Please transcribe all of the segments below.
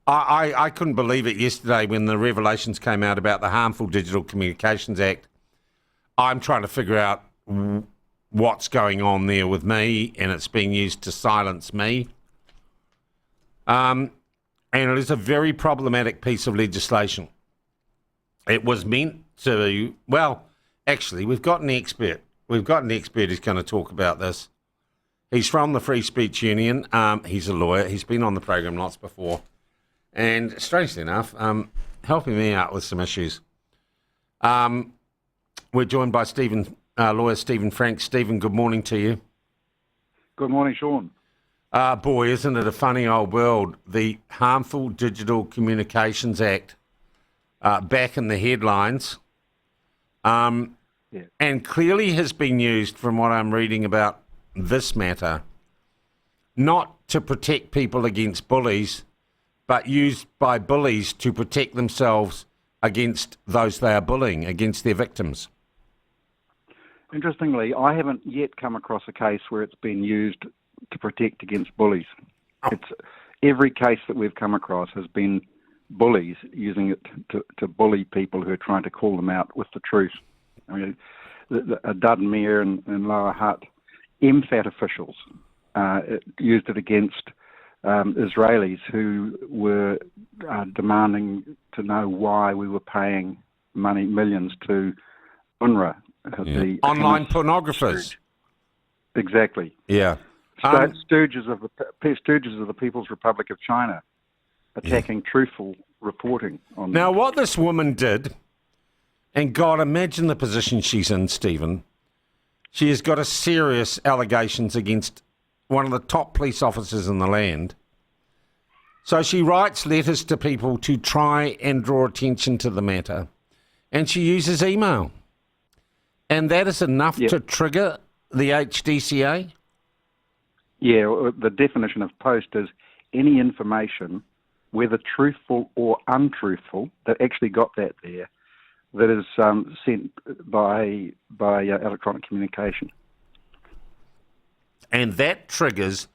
I couldn't believe it yesterday when the revelations came out about the Harmful Digital Communications Act. I'm trying to figure out what's going on there with me, and it's being used to silence me. And it is a very problematic piece of legislation. It was meant to, well, actually, we've got an expert. We've got an expert who's going to talk about this. He's from the Free Speech Union. He's a lawyer. He's been on the program lots before. And strangely enough, helping me out with some issues. We're joined by lawyer Stephen Frank. Stephen, good morning to you. Good morning, Sean. Boy, isn't it a funny old world? The Harmful Digital Communications Act back in the headlines. And clearly has been used, from what I'm reading about this matter, not to protect people against bullies, but used by bullies to protect themselves against those they are bullying, against their victims. Interestingly, I haven't yet come across a case where it's been used to protect against bullies. It's every case that we've come across has been bullies using it to bully people who are trying to call them out with the truth. I mean, Dudmere and Lower Hutt, MFAT officials used it against Israelis who were demanding to know why we were paying millions to UNRWA. The online pornographers. Exactly. Yeah. Stooges of the People's Republic of China attacking truthful reporting on. Now, what this woman did, and God, imagine the position she's in, Stephen. She has got a serious allegations against one of the top police officers in the land. So she writes letters to people to try and draw attention to the matter, and she uses email. And that is enough to trigger the HDCA? Yeah, the definition of post is any information, whether truthful or untruthful, that actually got that there, that is sent by electronic communication. And that triggers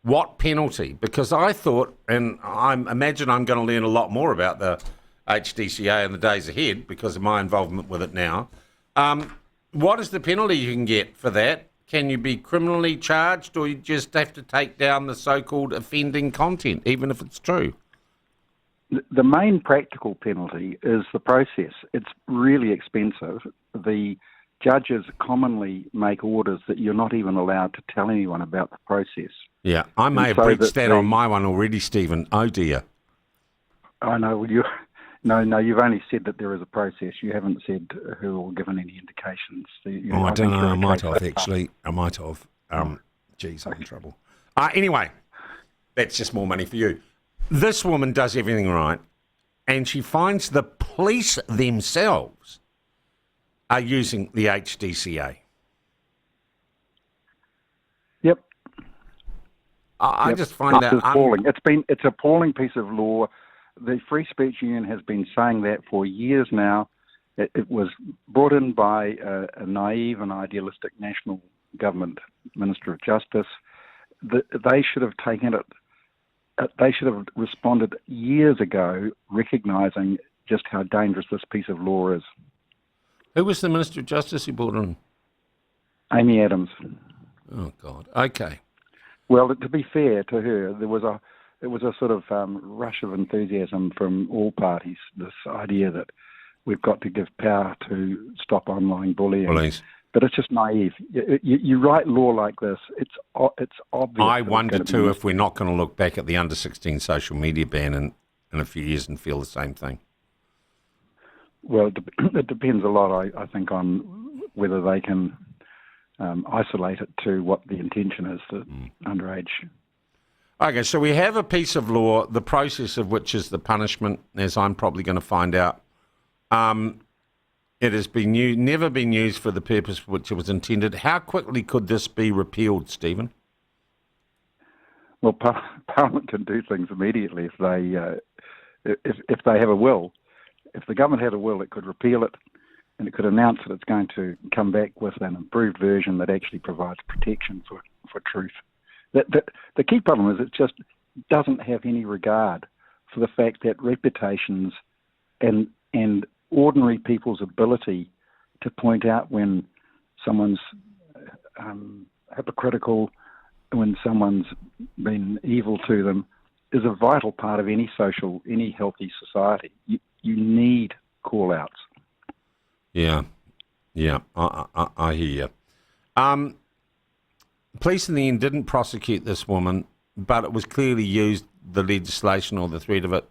what penalty? Because I thought, and I imagine I'm going to learn a lot more about the HDCA in the days ahead because of my involvement with it now. What is the penalty you can get for that? Can you be criminally charged, or you just have to take down the so-called offending content, even if it's true? The main practical penalty is the process. It's really expensive. The judges commonly make orders that you're not even allowed to tell anyone about the process. Yeah, I may have breached that on my one already, Stephen. Oh, dear. I know. No, you've only said that there is a process. You haven't said who or given any indications. I don't know. I might have, actually. I might have. Geez, I'm in trouble. Anyway, that's just more money for you. This woman does everything right, and she finds the police themselves are using the HDCA. Yep. I just find that appalling. It's an appalling piece of law. The Free Speech Union has been saying that for years now. It was brought in by a naive and idealistic national government Minister of Justice. They should have taken it. They should have responded years ago, recognising just how dangerous this piece of law is. Who was the Minister of Justice who brought it in? Amy Adams. Oh, God. Okay. Well, to be fair to her, it was a sort of rush of enthusiasm from all parties, this idea that we've got to give power to stop online bullying. Bullies. But it's just naive. You write law like this, it's obvious. I wonder, too, if we're not going to look back at the under-16 social media ban in a few years and feel the same thing. Well, it depends a lot, I think, on whether they can isolate it to what the intention is, the underage. Okay, so we have a piece of law, the process of which is the punishment, as I'm probably going to find out. It has been never been used for the purpose for which it was intended. How quickly could this be repealed, Stephen? Well, Parliament can do things immediately if they have a will. If the government had a will, it could repeal it, and it could announce that it's going to come back with an improved version that actually provides protection for truth. The key problem is it just doesn't have any regard for the fact that reputations and ordinary people's ability to point out when someone's hypocritical, when someone's been evil to them, is a vital part of any healthy society. You need call-outs. Yeah, I hear you. Police in the end didn't prosecute this woman, but it was clearly used, the legislation or the threat of it,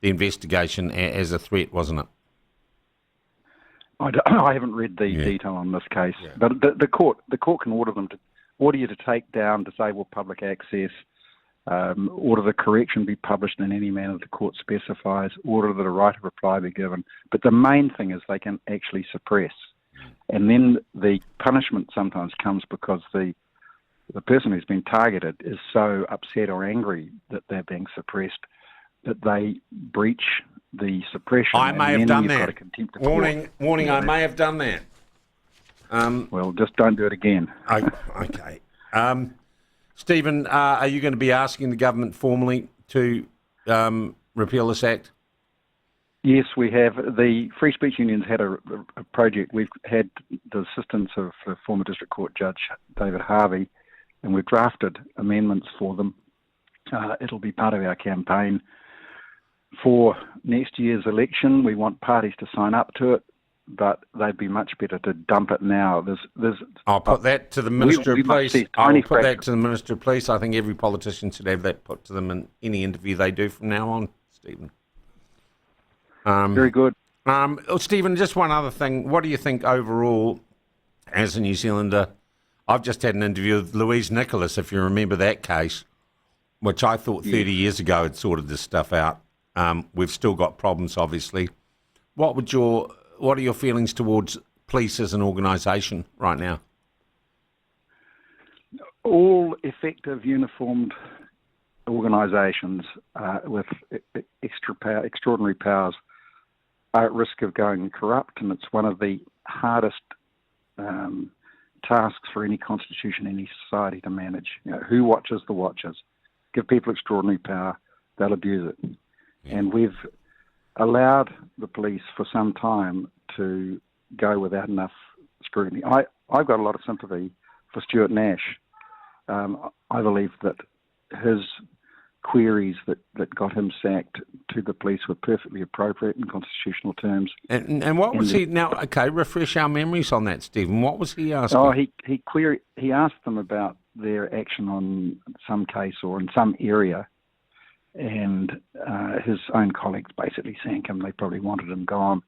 the investigation, as a threat, wasn't it? I haven't read the detail on this case, but the court can order you to take down, disable public access, order the correction be published in any manner the court specifies, order that a right of reply be given. But the main thing is they can actually suppress. And then the punishment sometimes comes because the person who's been targeted is so upset or angry that they're being suppressed that they breach the suppression. I may have done that. Warning, I may have done that. Well, just don't do it again. Okay. Stephen, are you going to be asking the government formally to repeal this act? Yes, we have. The Free Speech Union's had a project. We've had the assistance of former District Court Judge David Harvey, and we've drafted amendments for them. It'll be part of our campaign for next year's election. We want parties to sign up to it, but they'd be much better to dump it now. I'll put that to the Minister of Police. I'll put that to the Minister of Police. I think every politician should have that put to them in any interview they do from now on, Stephen. Very good. Stephen, just one other thing. What do you think overall, as a New Zealander? I've just had an interview with Louise Nicholas, if you remember that case, which I thought 30 years ago had sorted this stuff out. We've still got problems, obviously. What are your feelings towards police as an organisation right now? All effective, uniformed organisations with extraordinary powers are at risk of going corrupt, and it's one of the hardest tasks for any constitution, any society to manage. Who watches the watchers? Give people extraordinary power, they'll abuse it. Yeah. And we've allowed the police for some time to go without enough scrutiny. I've got a lot of sympathy for Stuart Nash. I believe that his queries that got him sacked to the police were perfectly appropriate in constitutional terms. And what was he now? Okay, refresh our memories on that, Stephen. What was he asking? Oh, he asked them about their action on some case or in some area, and his own colleagues basically sank him. They probably wanted him gone,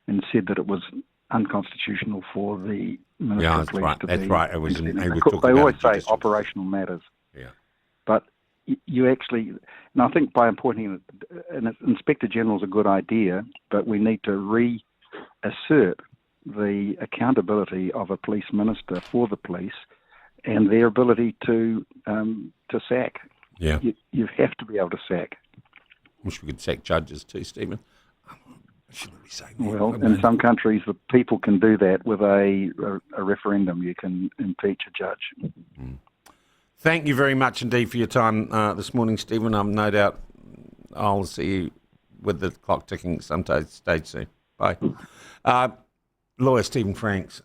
and said that it was unconstitutional for the Minister of Police to be. That's right. They always say operational matters. Yeah. But you actually, and I think by appointing an Inspector General is a good idea, but we need to reassert the accountability of a police minister for the police and their ability to sack. Yeah. You have to be able to sack. Wish we could sack judges too, Stephen. Shouldn't be saying that. Well, in some countries, the people can do that with a referendum. You can impeach a judge. Mm. Thank you very much indeed for your time this morning, Stephen. No doubt I'll see you with the clock ticking sometime stage soon. Bye. Lawyer Stephen Franks.